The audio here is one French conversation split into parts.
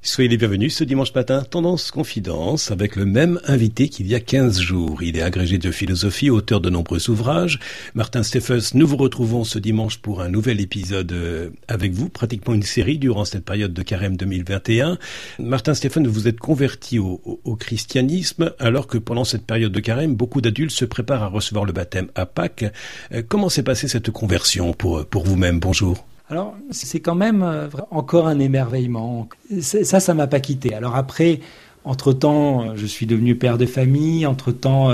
Soyez les bienvenus ce dimanche matin, Tendance Confidence, avec le même invité qu'il y a 15 jours. Il est agrégé de philosophie, auteur de nombreux ouvrages. Martin Stephens, nous vous retrouvons ce dimanche pour un nouvel épisode avec vous, pratiquement une série durant cette période de Carême 2021. Martin Stephens, vous êtes converti au christianisme, alors que pendant cette période de Carême, beaucoup d'adultes se préparent à recevoir le baptême à Pâques. Comment s'est passée cette conversion pour vous-même? Bonjour. Alors, c'est quand même encore un émerveillement. Ça m'a pas quitté. Alors après, entre-temps, je suis devenu père de famille. Entre-temps,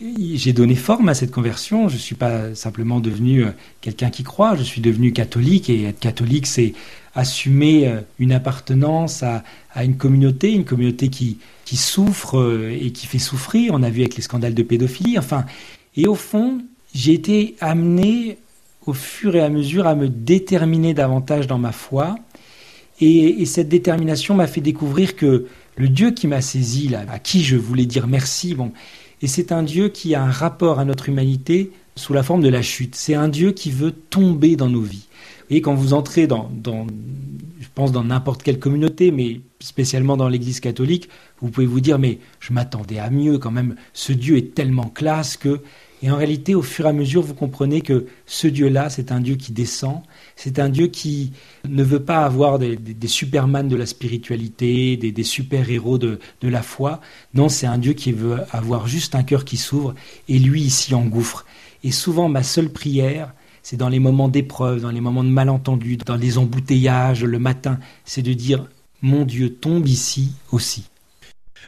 j'ai donné forme à cette conversion. Je suis pas simplement devenu quelqu'un qui croit. Je suis devenu catholique. Et être catholique, c'est assumer une appartenance à une communauté qui souffre et qui fait souffrir. On a vu avec les scandales de pédophilie. Enfin, et au fond, j'ai été amené au fur et à mesure à me déterminer davantage dans ma foi. Et cette détermination m'a fait découvrir que le Dieu qui m'a saisi, là, à qui je voulais dire merci, et c'est un Dieu qui a un rapport à notre humanité sous la forme de la chute. C'est un Dieu qui veut tomber dans nos vies. Vous voyez, quand vous entrez je pense dans n'importe quelle communauté, mais spécialement dans l'Église catholique, vous pouvez vous dire, mais je m'attendais à mieux quand même. Ce Dieu est tellement classe que... Et en réalité, au fur et à mesure, vous comprenez que ce Dieu-là, c'est un Dieu qui descend, c'est un Dieu qui ne veut pas avoir des superman de la spiritualité, des super-héros de la foi. Non, c'est un Dieu qui veut avoir juste un cœur qui s'ouvre, et lui, il s'y engouffre. Et souvent, ma seule prière, c'est dans les moments d'épreuve, dans les moments de malentendu, dans les embouteillages, le matin, c'est de dire « Mon Dieu tombe ici aussi ».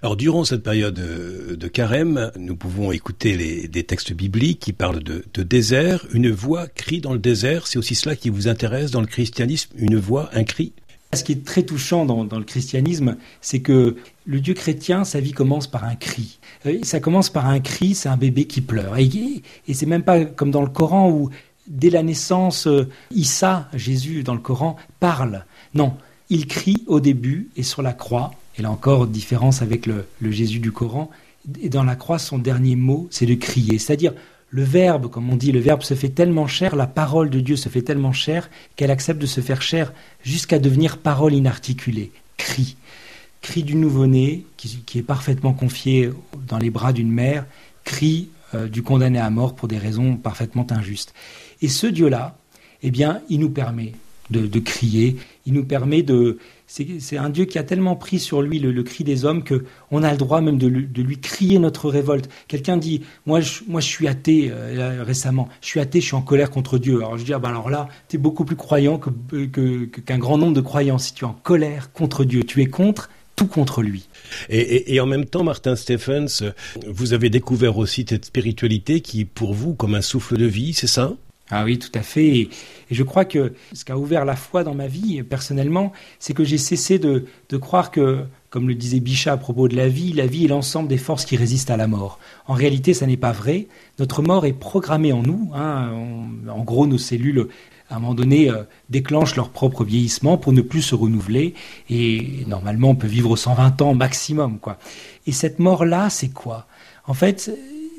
Alors, durant cette période de Carême, nous pouvons écouter des textes bibliques qui parlent de désert. Une voix crie dans le désert, c'est aussi cela qui vous intéresse dans le christianisme, une voix, un cri? Ce qui est très touchant dans le christianisme, c'est que le Dieu chrétien, sa vie commence par un cri. Ça commence par un cri, c'est un bébé qui pleure. Et c'est même pas comme dans le Coran où, dès la naissance, Issa, Jésus, dans le Coran, parle. Non, il crie au début et sur la croix. Et là encore, différence avec le Jésus du Coran. Et dans la croix, son dernier mot, c'est de crier. C'est-à-dire, le verbe, comme on dit, le verbe se fait tellement chair, la parole de Dieu se fait tellement chair qu'elle accepte de se faire chair jusqu'à devenir parole inarticulée. Cri. Cri du nouveau-né, qui est parfaitement confié dans les bras d'une mère. Cri du condamné à mort pour des raisons parfaitement injustes. Et ce Dieu-là, eh bien, il nous permet de crier. Il nous permet de... C'est un Dieu qui a tellement pris sur lui le cri des hommes qu'on a le droit même de lui crier notre révolte. Quelqu'un dit, moi je suis athée récemment, je suis athée, je suis en colère contre Dieu. Alors je dis, alors là, tu es beaucoup plus croyant qu'un grand nombre de croyants. Si tu es en colère contre Dieu, tu es tout contre lui. Et en même temps, Martin Stephens, vous avez découvert aussi cette spiritualité qui, pour vous, comme un souffle de vie, c'est ça ? Ah oui, tout à fait. Et je crois que ce qui a ouvert la foi dans ma vie, personnellement, c'est que j'ai cessé de croire que, comme le disait Bichat à propos de la vie est l'ensemble des forces qui résistent à la mort. En réalité, ça n'est pas vrai. Notre mort est programmée en nous. En gros, nos cellules, à un moment donné, déclenchent leur propre vieillissement pour ne plus se renouveler. Et normalement, on peut vivre 120 ans maximum, quoi. Et cette mort-là, c'est quoi ? En fait,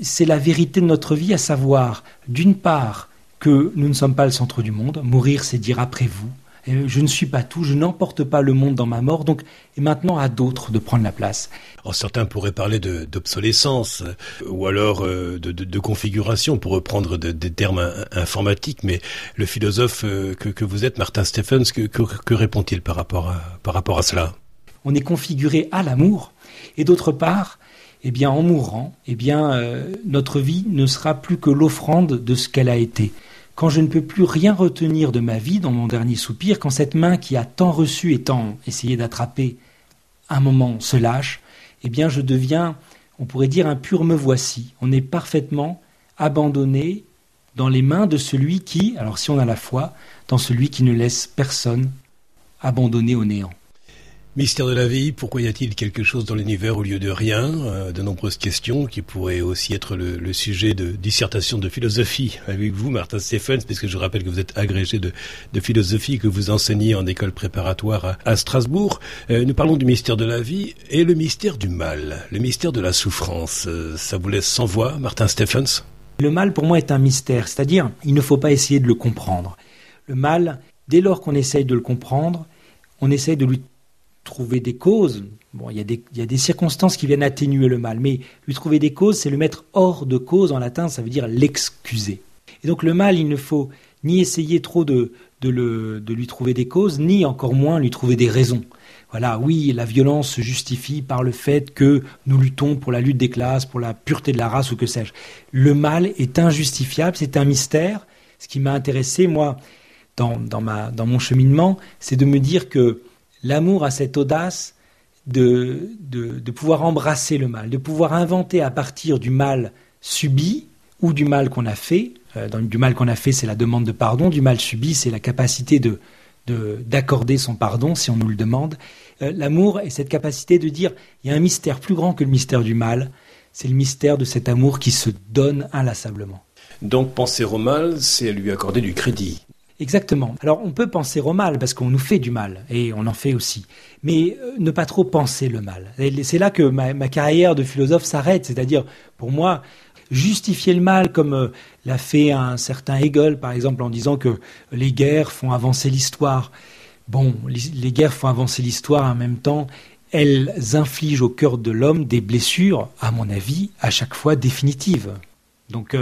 c'est la vérité de notre vie, à savoir, d'une part, que nous ne sommes pas le centre du monde. Mourir, c'est dire après vous. Et je ne suis pas tout, je n'emporte pas le monde dans ma mort, donc et maintenant à d'autres de prendre la place. Alors, certains pourraient parler d'obsolescence ou alors de configuration, pour reprendre des termes informatiques, mais le philosophe que vous êtes, Martin Stephens, que répond-il par rapport à cela ? On est configuré à l'amour, et d'autre part, en mourant, notre vie ne sera plus que l'offrande de ce qu'elle a été. Quand je ne peux plus rien retenir de ma vie dans mon dernier soupir, quand cette main qui a tant reçu et tant essayé d'attraper, un moment se lâche, je deviens, on pourrait dire, un pur me voici. On est parfaitement abandonné dans les mains de celui qui, alors si on a la foi, dans celui qui ne laisse personne abandonné au néant. Mystère de la vie, pourquoi y a-t-il quelque chose dans l'univers au lieu de rien ? De nombreuses questions qui pourraient aussi être le sujet de dissertation de philosophie avec vous, Martin Stephens, puisque je rappelle que vous êtes agrégé de philosophie, que vous enseignez en école préparatoire à Strasbourg. Nous parlons du mystère de la vie et le mystère du mal, le mystère de la souffrance. Ça vous laisse sans voix, Martin Stephens ? Le mal, pour moi, est un mystère, c'est-à-dire, il ne faut pas essayer de le comprendre. Le mal, dès lors qu'on essaye de le comprendre, on essaye de lui trouver des causes. Bon, il y a des circonstances qui viennent atténuer le mal, mais lui trouver des causes, c'est le mettre hors de cause. En latin, ça veut dire l'excuser. Et donc le mal, il ne faut ni essayer trop de lui trouver des causes, ni encore moins lui trouver des raisons. Voilà, oui, la violence se justifie par le fait que nous luttons pour la lutte des classes, pour la pureté de la race ou que sais-je. Le mal est injustifiable, c'est un mystère. Ce qui m'a intéressé, moi, dans mon cheminement, c'est de me dire que l'amour a cette audace de pouvoir embrasser le mal, de pouvoir inventer à partir du mal subi ou du mal qu'on a fait. Du mal qu'on a fait, c'est la demande de pardon. Du mal subi, c'est la capacité d'accorder son pardon si on nous le demande. L'amour est cette capacité de dire il y a un mystère plus grand que le mystère du mal, c'est le mystère de cet amour qui se donne inlassablement. Donc penser au mal, c'est lui accorder du crédit. Exactement. Alors on peut penser au mal parce qu'on nous fait du mal et on en fait aussi, mais ne pas trop penser le mal. Et c'est là que ma carrière de philosophe s'arrête, c'est-à-dire pour moi justifier le mal comme l'a fait un certain Hegel par exemple en disant que les guerres font avancer l'histoire. Bon, les guerres font avancer l'histoire en même temps, elles infligent au cœur de l'homme des blessures, à mon avis, à chaque fois définitives. Donc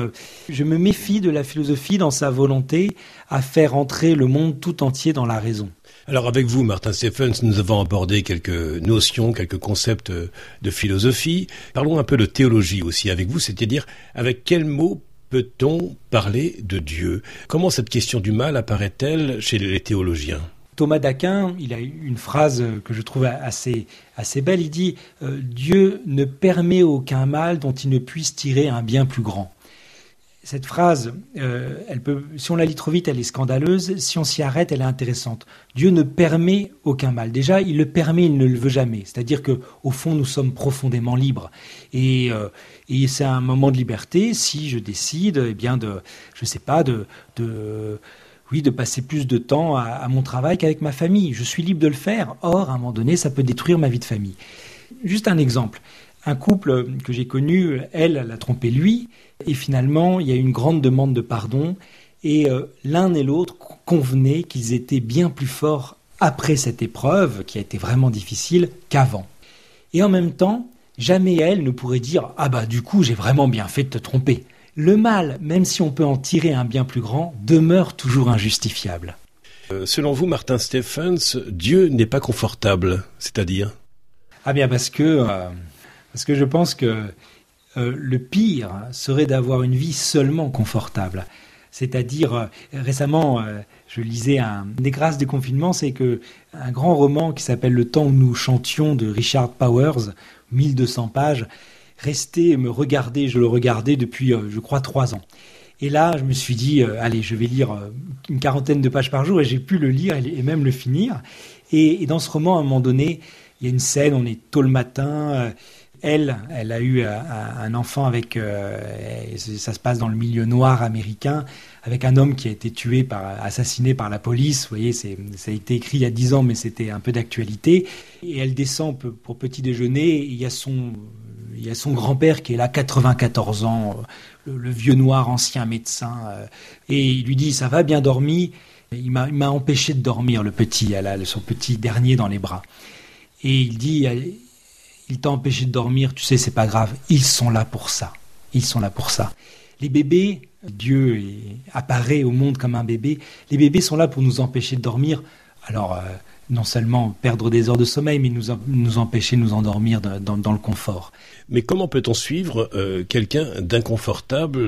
je me méfie de la philosophie dans sa volonté à faire entrer le monde tout entier dans la raison. Alors avec vous, Martin Stephens, nous avons abordé quelques notions, quelques concepts de philosophie. Parlons un peu de théologie aussi avec vous, c'est-à-dire avec quels mots peut-on parler de Dieu ? Comment cette question du mal apparaît-elle chez les théologiens ? Thomas d'Aquin, il a une phrase que je trouve assez belle, il dit « Dieu ne permet aucun mal dont il ne puisse tirer un bien plus grand ». Cette phrase, si on la lit trop vite, elle est scandaleuse. Si on s'y arrête, elle est intéressante. Dieu ne permet aucun mal. Déjà, il le permet, il ne le veut jamais. C'est-à-dire que, au fond, nous sommes profondément libres. Et c'est un moment de liberté si je décide, de passer plus de temps à mon travail qu'avec ma famille. Je suis libre de le faire. Or, à un moment donné, ça peut détruire ma vie de famille. Juste un exemple. Un couple que j'ai connu, elle l'a trompé lui, et finalement, il y a eu une grande demande de pardon, et l'un et l'autre convenaient qu'ils étaient bien plus forts après cette épreuve, qui a été vraiment difficile, qu'avant. Et en même temps, jamais elle ne pourrait dire « Ah bah du coup, j'ai vraiment bien fait de te tromper ». Le mal, même si on peut en tirer un bien plus grand, demeure toujours injustifiable. Selon vous, Martin Stephens, Dieu n'est pas confortable, c'est-à-dire ? Ah bien parce que je pense que le pire serait d'avoir une vie seulement confortable. C'est-à-dire, récemment, je lisais des grâces du confinement, c'est un grand roman qui s'appelle « Le temps où nous chantions » de Richard Powers, 1200 pages, restait me regarder, je le regardais depuis, je crois, 3 ans. Et là, je me suis dit, allez, je vais lire une 40aine de pages par jour, et j'ai pu le lire et même le finir. Et dans ce roman, à un moment donné, il y a une scène, on est tôt le matin, elle a eu un enfant avec, ça se passe dans le milieu noir américain, avec un homme qui a été assassiné par la police. Vous voyez, ça a été écrit il y a 10 ans, mais c'était un peu d'actualité. Et elle descend pour petit déjeuner, et il y a son grand-père qui est là, 94 ans, le vieux noir, ancien médecin, et il lui dit « ça va, bien dormi ?» Il m'a empêché de dormir, le petit, elle a son petit dernier dans les bras. Et il dit « il t'a empêché de dormir, tu sais, c'est pas grave, ils sont là pour ça. Ils sont là pour ça. » Les bébés, Dieu apparaît au monde comme un bébé, les bébés sont là pour nous empêcher de dormir. Alors, non seulement perdre des heures de sommeil, mais nous empêcher de nous endormir dans le confort. Mais comment peut-on suivre quelqu'un d'inconfortable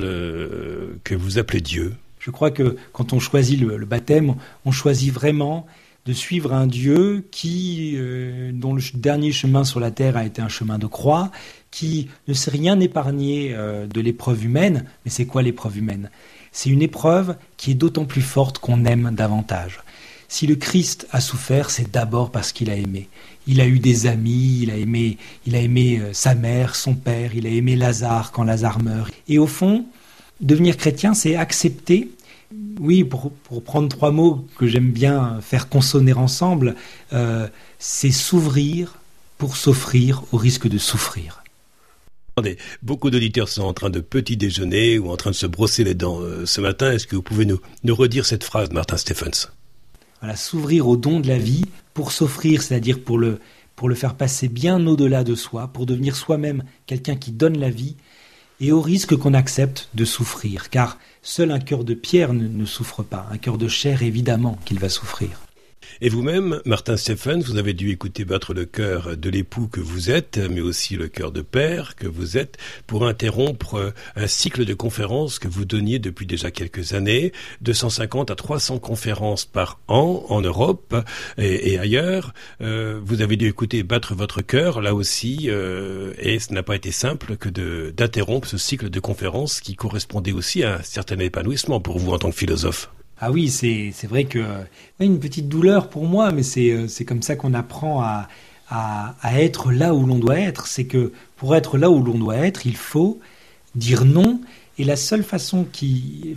que vous appelez Dieu ? Je crois que quand on choisit le baptême, on choisit vraiment de suivre un Dieu dont le dernier chemin sur la terre a été un chemin de croix, qui ne s'est rien épargné de l'épreuve humaine. Mais c'est quoi l'épreuve humaine ? C'est une épreuve qui est d'autant plus forte qu'on aime davantage. Si le Christ a souffert, c'est d'abord parce qu'il a aimé. Il a eu des amis, il a aimé sa mère, son père, il a aimé Lazare quand Lazare meurt. Et au fond, devenir chrétien, c'est accepter, oui, pour prendre 3 mots que j'aime bien faire consonner ensemble, c'est s'ouvrir pour s'offrir au risque de souffrir. Attendez, beaucoup d'auditeurs sont en train de petit déjeuner ou en train de se brosser les dents ce matin. Est-ce que vous pouvez nous redire cette phrase, Martin Stephens ? Voilà, s'ouvrir au don de la vie pour s'offrir, c'est-à-dire pour le faire passer bien au-delà de soi, pour devenir soi-même quelqu'un qui donne la vie, et au risque qu'on accepte de souffrir, car seul un cœur de pierre ne souffre pas, un cœur de chair évidemment qu'il va souffrir. Et vous-même, Martin Stephens, vous avez dû écouter battre le cœur de l'époux que vous êtes, mais aussi le cœur de père que vous êtes, pour interrompre un cycle de conférences que vous donniez depuis déjà quelques années, 250 à 300 conférences par an en Europe et ailleurs. Vous avez dû écouter battre votre cœur, là aussi, et ce n'a pas été simple que d'interrompre ce cycle de conférences qui correspondait aussi à un certain épanouissement pour vous en tant que philosophe. Ah oui, c'est vrai que une petite douleur pour moi, mais c'est comme ça qu'on apprend à être là où l'on doit être. C'est que pour être là où l'on doit être, il faut dire non. Et la seule façon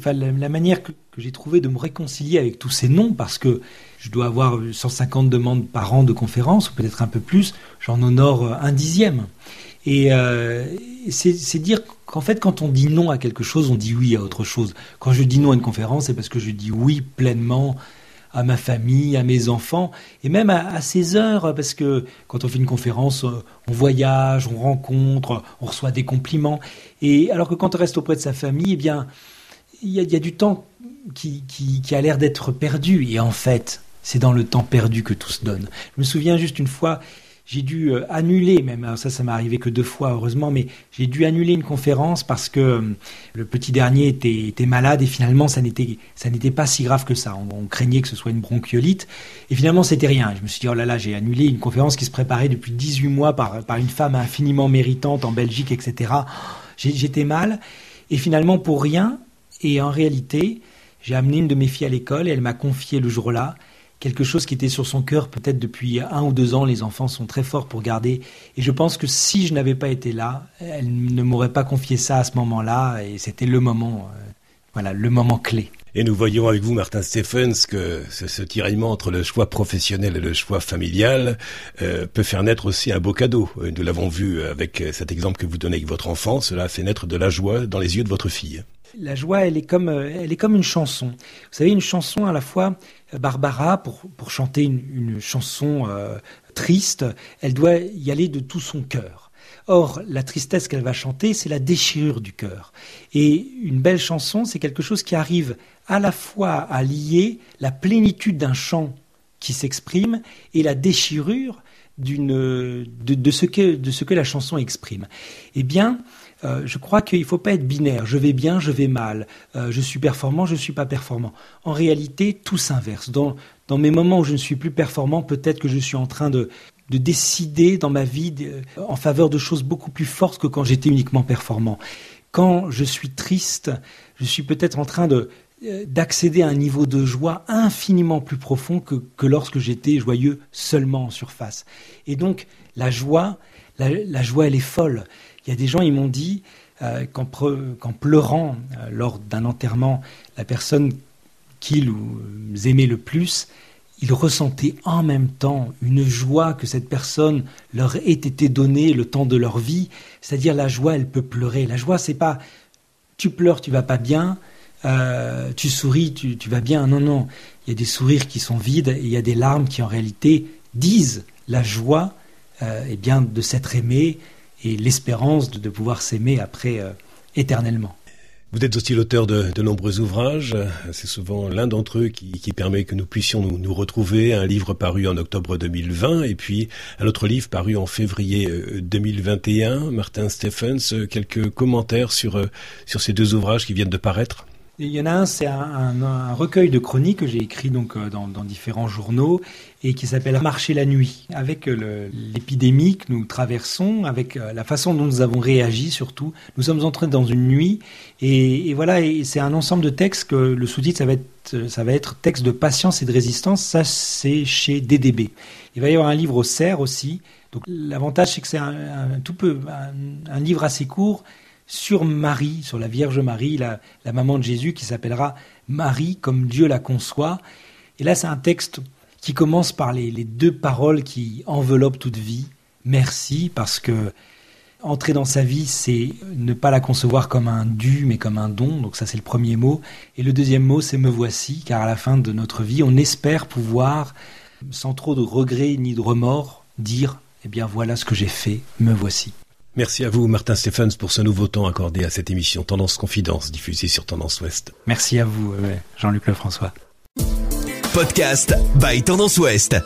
la manière que j'ai trouvé de me réconcilier avec tous ces non, parce que je dois avoir 150 demandes par an de conférences, ou peut-être un peu plus, j'en honore un dixième. Et c'est dire qu'en fait, quand on dit non à quelque chose, on dit oui à autre chose. Quand je dis non à une conférence, c'est parce que je dis oui pleinement à ma famille, à mes enfants, et même à ces heures, parce que quand on fait une conférence, on voyage, on rencontre, on reçoit des compliments. Et alors que quand on reste auprès de sa famille, eh bien, il y a du temps qui a l'air d'être perdu. Et en fait, c'est dans le temps perdu que tout se donne. Je me souviens juste une fois, j'ai dû annuler, même alors ça m'est arrivé que 2 fois heureusement, mais j'ai dû annuler une conférence parce que le petit dernier était malade et finalement ça n'était pas si grave que ça. On craignait que ce soit une bronchiolite et finalement c'était rien. Je me suis dit oh là là, j'ai annulé une conférence qui se préparait depuis 18 mois par une femme infiniment méritante en Belgique, etc. J'étais mal et finalement pour rien. Et en réalité, j'ai amené une de mes filles à l'école et elle m'a confié le jour-là quelque chose qui était sur son cœur peut-être depuis 1 ou 2 ans. Les enfants sont très forts pour garder. Et je pense que si je n'avais pas été là, elle ne m'aurait pas confié ça à ce moment-là. Et c'était le moment, le moment clé. Et nous voyons avec vous, Martin Stephens, que ce tiraillement entre le choix professionnel et le choix familial peut faire naître aussi un beau cadeau. Nous l'avons vu avec cet exemple que vous donnez avec votre enfant. Cela a fait naître de la joie dans les yeux de votre fille. La joie, elle est comme une chanson. Vous savez, une chanson à la fois, Barbara, pour chanter une chanson triste, elle doit y aller de tout son cœur. Or, la tristesse qu'elle va chanter, c'est la déchirure du cœur. Et une belle chanson, c'est quelque chose qui arrive à la fois à lier la plénitude d'un chant qui s'exprime et la déchirure de ce que la chanson exprime. Eh bien, je crois qu'il ne faut pas être binaire. Je vais bien, je vais mal. Je suis performant, je ne suis pas performant. En réalité, tout s'inverse. Dans mes moments où je ne suis plus performant, peut-être que je suis en train de décider dans ma vie en faveur de choses beaucoup plus fortes que quand j'étais uniquement performant. Quand je suis triste, je suis peut-être en train d'accéder à un niveau de joie infiniment plus profond que lorsque j'étais joyeux seulement en surface. Et donc, la joie, elle est folle. Il y a des gens, ils m'ont dit qu'en pleurant lors d'un enterrement, la personne qu'ils aimaient le plus, ils ressentaient en même temps une joie que cette personne leur ait été donnée le temps de leur vie. C'est-à-dire la joie, elle peut pleurer. La joie, c'est pas tu pleures, tu vas pas bien, tu souris, tu vas bien. Non. Il y a des sourires qui sont vides et il y a des larmes qui en réalité disent la joie de s'être aimé et l'espérance de pouvoir s'aimer après éternellement. Vous êtes aussi l'auteur de nombreux ouvrages. C'est souvent l'un d'entre eux qui permet que nous puissions nous retrouver. Un livre paru en octobre 2020 et puis un autre livre paru en février 2021. Martin Stephens, quelques commentaires sur ces 2 ouvrages qui viennent de paraître? Il y en a un, c'est un recueil de chroniques que j'ai écrit donc dans différents journaux et qui s'appelle Marcher la nuit. Avec l'épidémie que nous traversons, avec la façon dont nous avons réagi surtout, nous sommes entrés dans une nuit et voilà, et c'est un ensemble de textes que le sous-titre ça va être texte de patience et de résistance. Ça, c'est chez DDB. Il va y avoir un livre au Cerf aussi. Donc l'avantage, c'est que c'est un livre assez court sur Marie, sur la Vierge Marie, la maman de Jésus, qui s'appellera Marie comme Dieu la conçoit. Et là, c'est un texte qui commence par les 2 paroles qui enveloppent toute vie. Merci, parce que entrer dans sa vie, c'est ne pas la concevoir comme un dû, mais comme un don. Donc ça, c'est le premier mot. Et le deuxième mot, c'est me voici, car à la fin de notre vie, on espère pouvoir sans trop de regrets ni de remords, dire « Eh bien voilà ce que j'ai fait, me voici ». Merci à vous, Martin Stephens, pour ce nouveau temps accordé à cette émission Tendance Confidence, diffusée sur Tendance Ouest. Merci à vous, Jean-Luc Lefrançois. Podcast by Tendance Ouest.